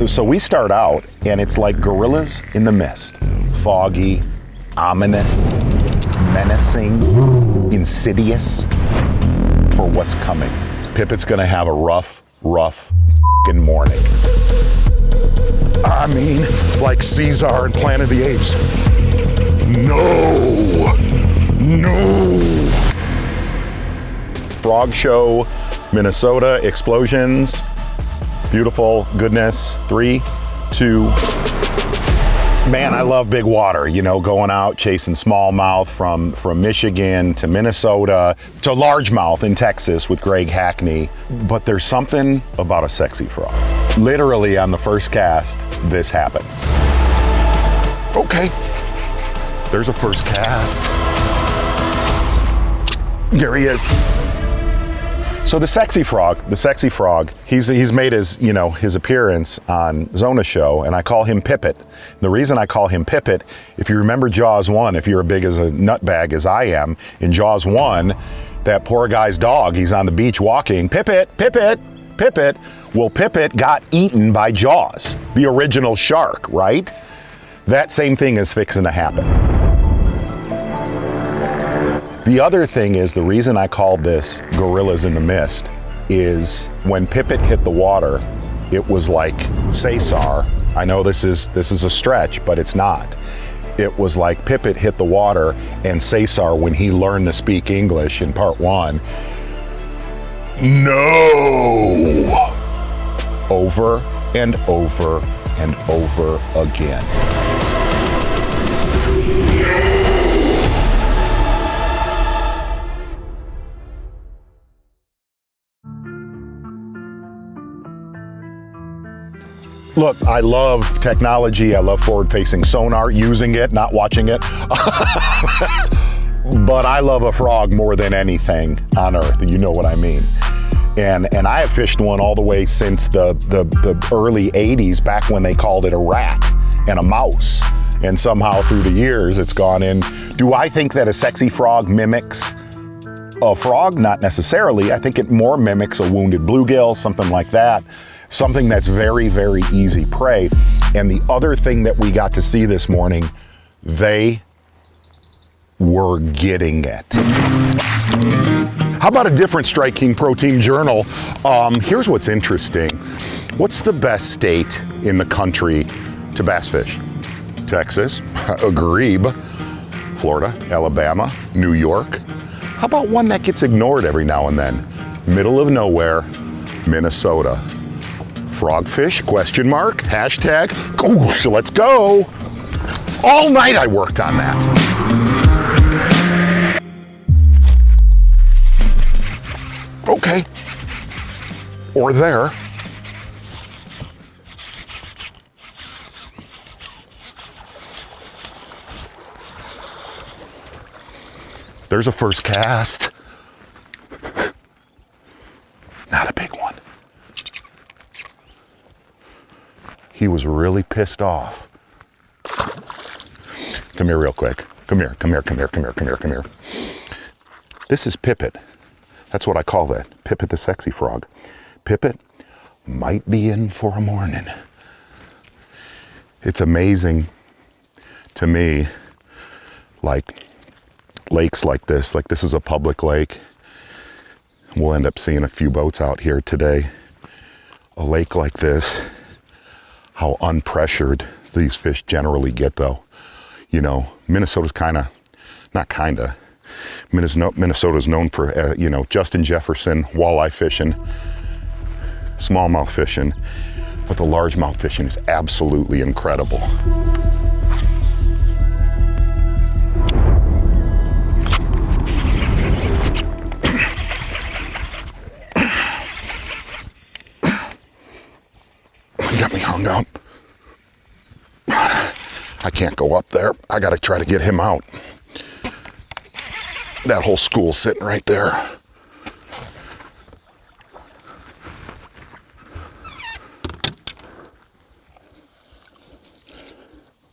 So we start out, and it's like gorillas in the mist. Foggy, ominous, menacing, insidious for what's coming. Pippet's gonna have a rough f***ing morning. I mean, like Caesar in Planet of the Apes. No! Frog show, Minnesota, explosions, beautiful goodness. 3, 2. Man, I love big water, you know, going out, chasing smallmouth from Michigan to Minnesota to largemouth in Texas with Greg Hackney. But there's something about a sexy frog. Literally on the first cast, this happened. Okay, there's a first cast. There he is. So the sexy frog, he's made his, you know, his appearance on Zona show, and I call him Pippet. And the reason I call him Pippet, if you remember Jaws 1, if you're big as a nutbag as I am, in Jaws 1, that poor guy's dog, he's on the beach walking, Pippet. Well, Pippet got eaten by Jaws, the original shark, right? That same thing is fixing to happen. The other thing is, the reason I called this Gorillas in the Mist is when Pippet hit the water, it was like Caesar. I know this is a stretch, but it's not. It was like Pippet hit the water and Caesar when he learned to speak English in part 1. No! Over and over and over again. Look, I love technology. I love forward-facing sonar, using it, not watching it. But I love a frog more than anything on earth. You know what I mean. And I have fished one all the way since the early 80s, back when they called it a rat and a mouse. And somehow through the years, it's gone in. Do I think that a sexy frog mimics a frog? Not necessarily. I think it more mimics a wounded bluegill, something like that. Something that's very, very easy prey. And the other thing that we got to see this morning, they were getting it. How about a different striking protein journal? Here's what's interesting. What's the best state in the country to bass fish? Texas, Agreed. Florida, Alabama, New York. How about one that gets ignored every now and then? Middle of nowhere, Minnesota. Frogfish, question mark, hashtag, goosh, let's go. All night I worked on that. Okay, or there. There's a first cast. Not a big one. He was really pissed off. Come here real quick. Come here. This is Pippet. That's what I call that. Pippet the sexy frog. Pippet might be in for a morning. It's amazing to me, like lakes like this is a public lake. We'll end up seeing a few boats out here today. A lake like this, how unpressured these fish generally get though. You know, Minnesota's Minnesota's known for, Justin Jefferson, walleye fishing, smallmouth fishing, but the largemouth fishing is absolutely incredible. Got me hung up. I can't go up there. I gotta try to get him out. That whole school's sitting right there.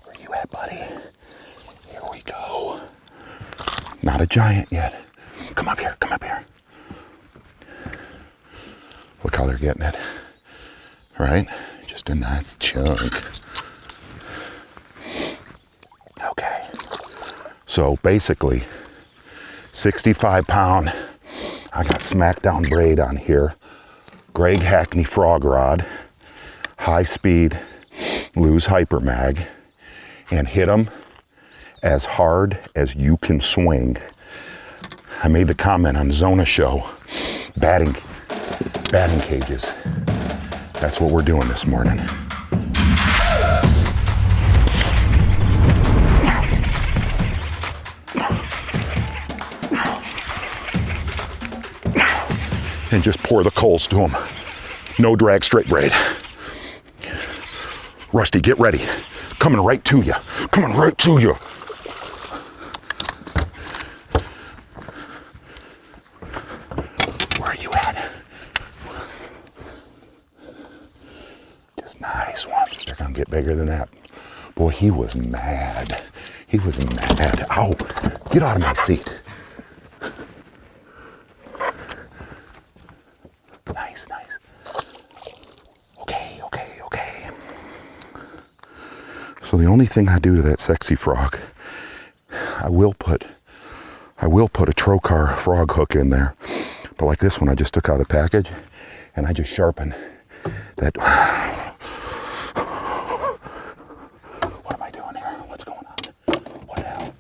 Where you at, buddy? Here we go. Not a giant yet. Come up here. Look how they're getting it. Right? Just a nice chunk. Okay. So basically, 65-pound, I got smackdown braid on here. Greg Hackney frog rod, high speed, lose hyper mag, and hit them as hard as you can swing. I made the comment on Zona show, batting cages. That's what we're doing this morning. And just pour the coals to them. No drag, straight braid. Rusty, get ready. Coming right to you. Coming right to you. Where are you at? Just nice ones. They're gonna get bigger than that. Boy, he was mad. He was mad. Ow, get out of my seat. Nice, nice. Okay. So the only thing I do to that sexy frog, I will put a trocar frog hook in there. But like this one, I just took out of the package and I just sharpened that. What am I doing here? What's going on? What the hell?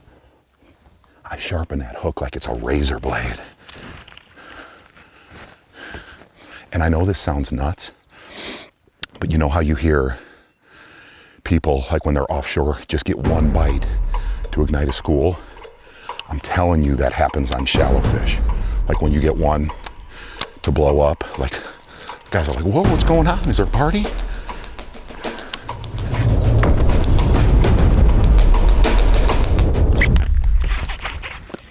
I sharpen that hook like it's a razor blade. And I know this sounds nuts, but you know how you hear people, like when they're offshore, just get one bite to ignite a school? I'm telling you, that happens on shallow fish. Like when you get one to blow up, like guys are like, whoa, what's going on? Is there a party?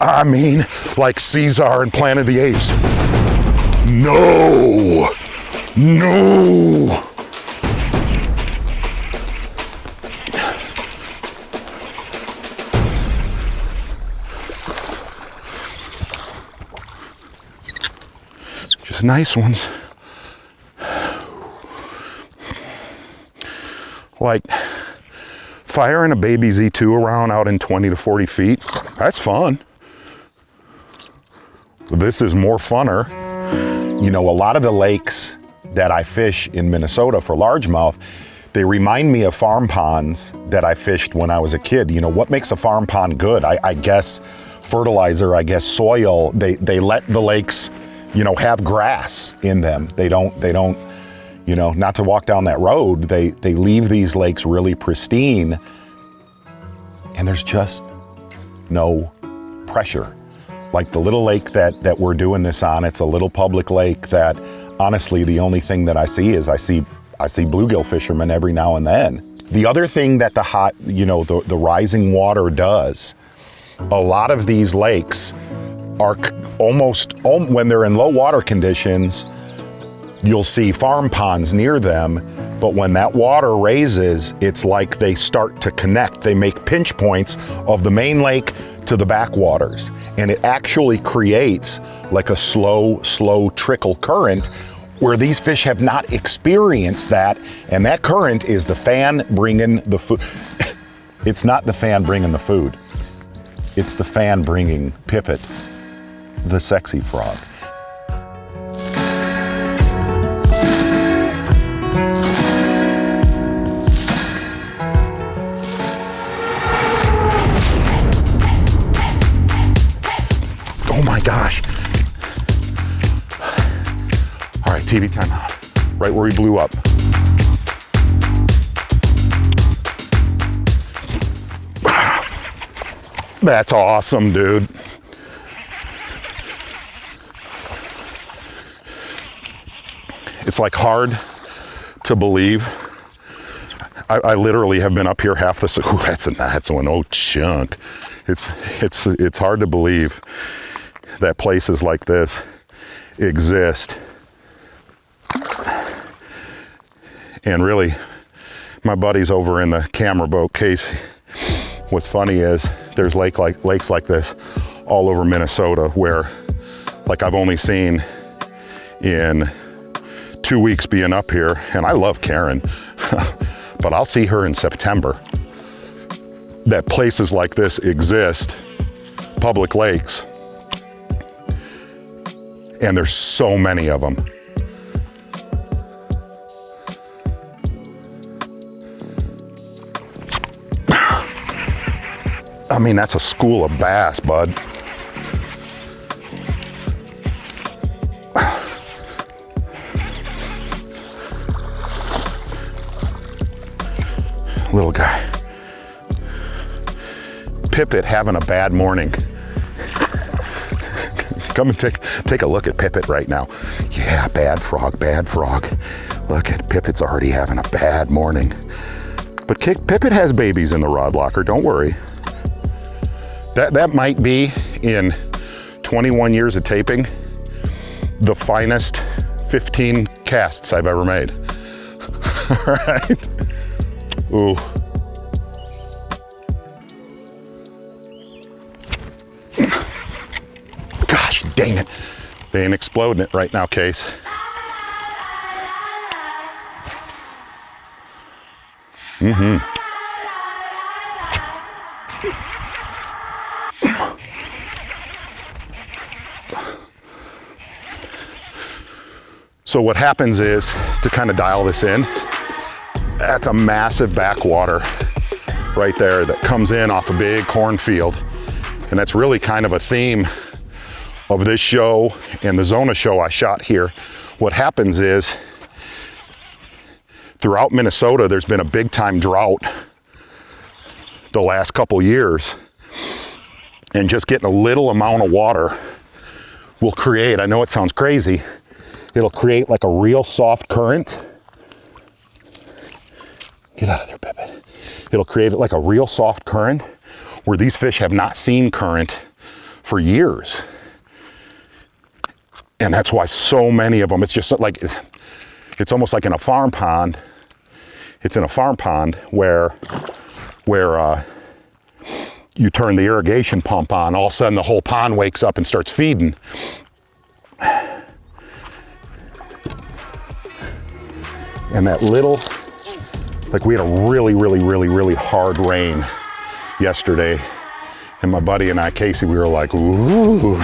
I mean, like Caesar in Planet of the Apes. No! Just nice ones. Like firing a baby Z2 around out in 20 to 40 feet, that's fun. This is more funner. You know, a lot of the lakes that I fish in Minnesota for largemouth, they remind me of farm ponds that I fished when I was a kid. You know, what makes a farm pond good? I guess fertilizer, I guess soil. They let the lakes, you know, have grass in them. They don't, you know, not to walk down that road, they leave these lakes really pristine and there's just no pressure. Like the little lake that we're doing this on, it's a little public lake that honestly, the only thing that I see is I see bluegill fishermen every now and then. The other thing that the rising water does, a lot of these lakes are almost, when they're in low water conditions, you'll see farm ponds near them, but when that water raises, it's like they start to connect. They make pinch points of the main lake to the backwaters, and it actually creates like a slow trickle current where these fish have not experienced that, and that current is the fan bringing the food. It's not the fan bringing the food. It's the fan bringing Pippet, the sexy frog. Oh my gosh. All right, TV time out. Right where he blew up. That's awesome, dude. It's like hard to believe. I literally have been up here half the, ooh, that's one, oh chunk. It's hard to believe that places like this exist. And really, my buddy's over in the camera boat case. What's funny is there's lakes like this all over Minnesota where, like, I've only seen in 2 weeks being up here, and I love Karen, but I'll see her in September. That places like this exist, public lakes, and there's so many of them. I mean, that's a school of bass, bud. Little guy. Pippet having a bad morning. Come and take a look at Pippet right now. Yeah, bad frog, bad frog. Look at Pippet's already having a bad morning. But Pippet has babies in the rod locker, don't worry. That might be, in 21 years of taping, the finest 15 casts I've ever made. All right. Ooh. Gosh dang it. They ain't exploding it right now, Case. So what happens is, to kind of dial this in, that's a massive backwater right there that comes in off a big cornfield. And that's really kind of a theme of this show and the Zona show I shot here. What happens is, throughout Minnesota, there's been a big time drought the last couple years. And just getting a little amount of water will create, I know it sounds crazy, it'll create like a real soft current. Get out of there, Pippet. It'll create like a real soft current where these fish have not seen current for years. And that's why so many of them, it's just like, it's almost like in a farm pond. It's in a farm pond where you turn the irrigation pump on, all of a sudden the whole pond wakes up and starts feeding. And that little, like we had a really hard rain yesterday. And my buddy and I, Casey, we were like, ooh,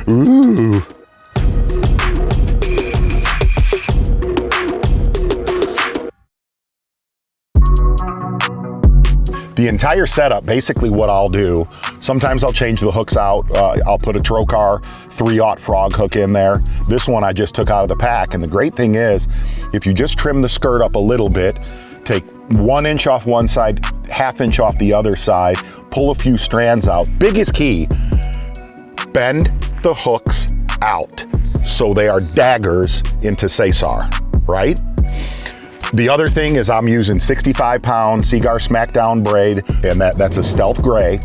ooh. The entire setup, basically what I'll do, sometimes I'll change the hooks out. I'll put a Trocar 3/0 frog hook in there. This one I just took out of the pack. And the great thing is, if you just trim the skirt up a little bit, take 1 inch off one side, 1/2 inch off the other side, pull a few strands out. Biggest key, bend the hooks out so they are daggers into Cesar, right? The other thing is I'm using 65-pound Seaguar Smackdown braid, and that's a Stealth Gray,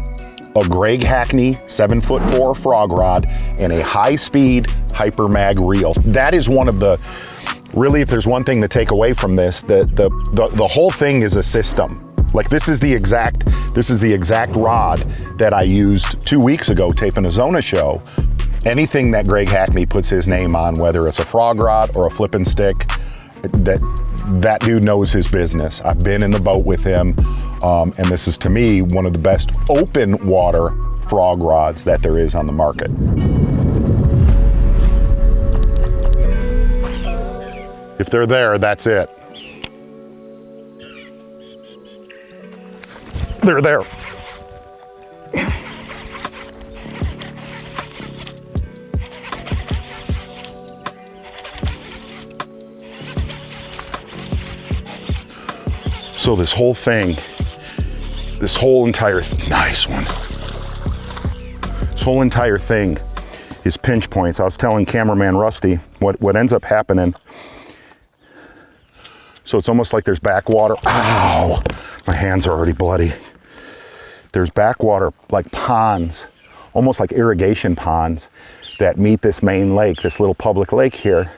a Greg Hackney 7'4" frog rod, and a high-speed Hyper Mag reel. That is one of the, really, if there's one thing to take away from this, the whole thing is a system. Like this is the exact rod that I used 2 weeks ago taping a Zona show. Anything that Greg Hackney puts his name on, whether it's a frog rod or a flipping stick, that dude knows his business. I've been in the boat with him, and this is, to me, one of the best open water frog rods that there is on the market. If they're there, that's it. They're there. So this whole thing, this whole entire, nice one. This whole entire thing is pinch points. I was telling cameraman Rusty what ends up happening. So it's almost like there's backwater. Ow, my hands are already bloody. There's backwater, like ponds, almost like irrigation ponds that meet this main lake, this little public lake here.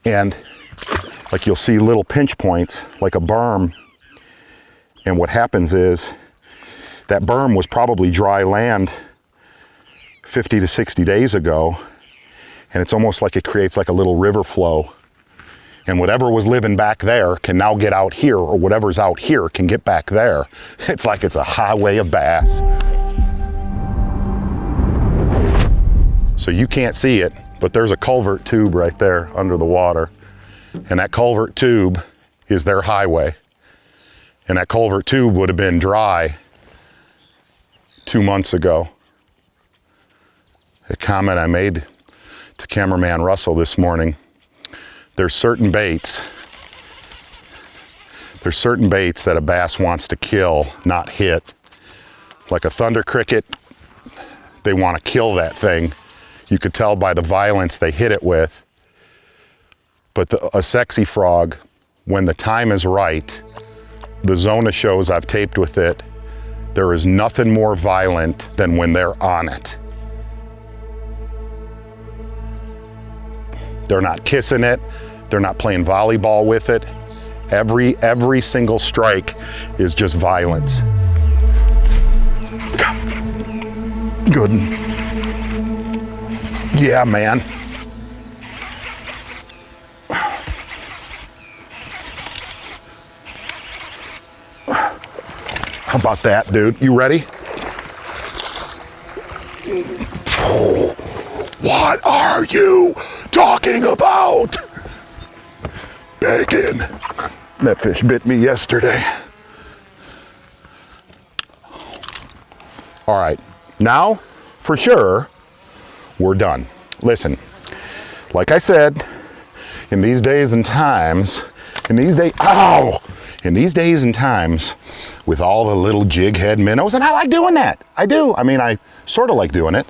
And like you'll see little pinch points, like a berm. And what happens is that berm was probably dry land 50 to 60 days ago. And it's almost like it creates like a little river flow. And whatever was living back there can now get out here, or whatever's out here can get back there. It's like it's a highway of bass. So you can't see it, but there's a culvert tube right there under the water. And that culvert tube is their highway. And that culvert tube would have been dry 2 months ago. A comment I made to cameraman Russell this morning. There's certain baits that a bass wants to kill, not hit. Like a thunder cricket, they want to kill that thing. You could tell by the violence they hit it with. But a sexy frog, when the time is right, the Zona shows I've taped with it, there is nothing more violent than when they're on it. They're not kissing it. They're not playing volleyball with it. Every single strike is just violence. Good. Yeah, man. How about that, dude? You ready? What are you talking about? Bacon. That fish bit me yesterday. All right, now for sure, we're done. Listen, like I said, in these days and times, in these days and times, with all the little jig head minnows, and I like doing that. I do. I mean, I sort of like doing it.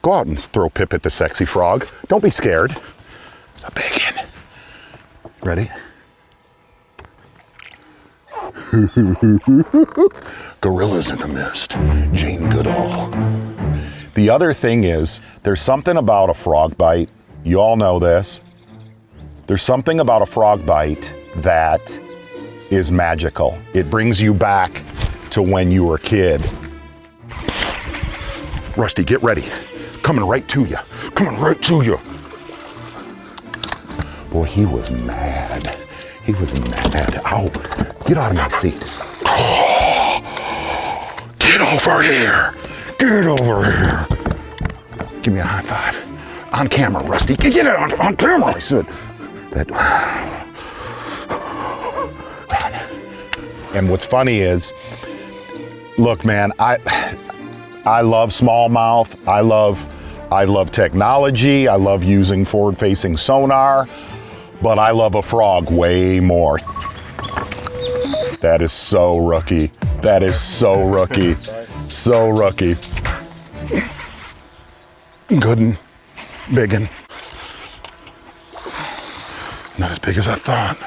Go out and throw Pippet the sexy frog. Don't be scared. It's a bacon. Ready? Gorillas in the mist. Jane Goodall. The other thing is, there's something about a frog bite. You all know this. There's something about a frog bite that is magical. It brings you back to when you were a kid. Rusty, get ready. Coming right to you. Coming right to you. Boy, he was mad. He was mad. Ow, get out of my seat. Get over here. Get over here. Give me a high five. On camera, Rusty. Get it on camera, I said. And what's funny is, look, man, I love smallmouth. I love technology. I love using forward-facing sonar, but I love a frog way more. That is so rookie. That is so rookie. So rookie. Good and big and not as big as I thought.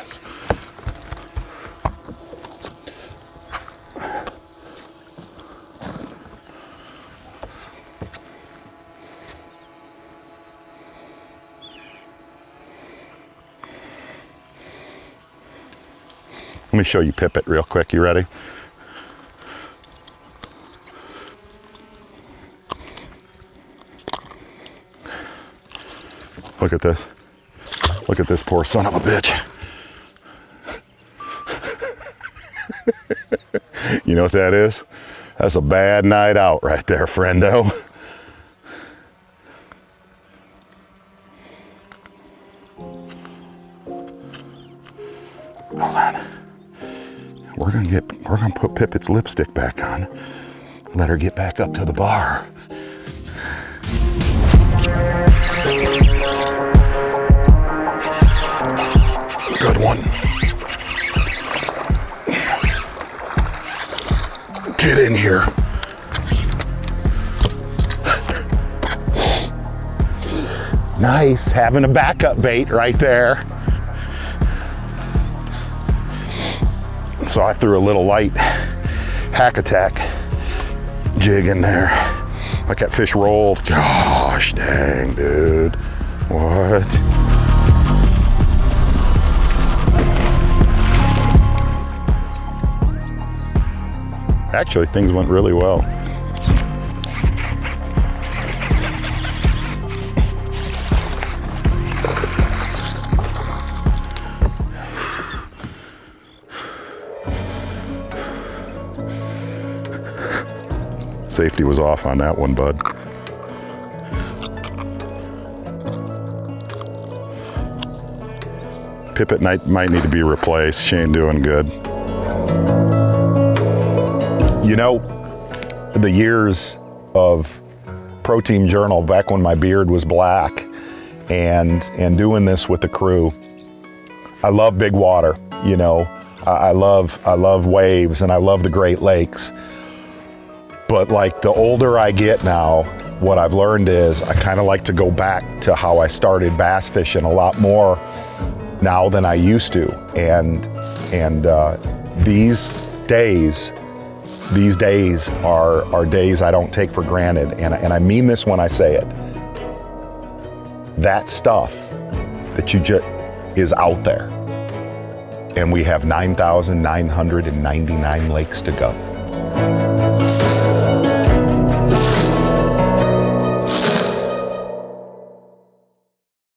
Let me show you Pippet real quick. You ready? Look at this. Look at this poor son of a bitch. You know what that is? That's a bad night out right there, friendo. Hold on. We're gonna put Pippet's lipstick back on. Let her get back up to the bar. Good one. Get in here. Nice, having a backup bait right there. So I threw a little light hack attack jig in there. Like that fish rolled. Gosh dang, dude. What? Actually, things went really well. Safety was off on that one, bud. Pippet might need to be replaced. She ain't doing good. You know, the years of Protein Journal, back when my beard was black, and doing this with the crew, I love big water, you know. I love waves, and I love the Great Lakes. But like, the older I get now, what I've learned is I kind of like to go back to how I started bass fishing a lot more now than I used to. And these days are days I don't take for granted. And I mean this when I say it. That stuff that you just is out there. And we have 9,999 lakes to go.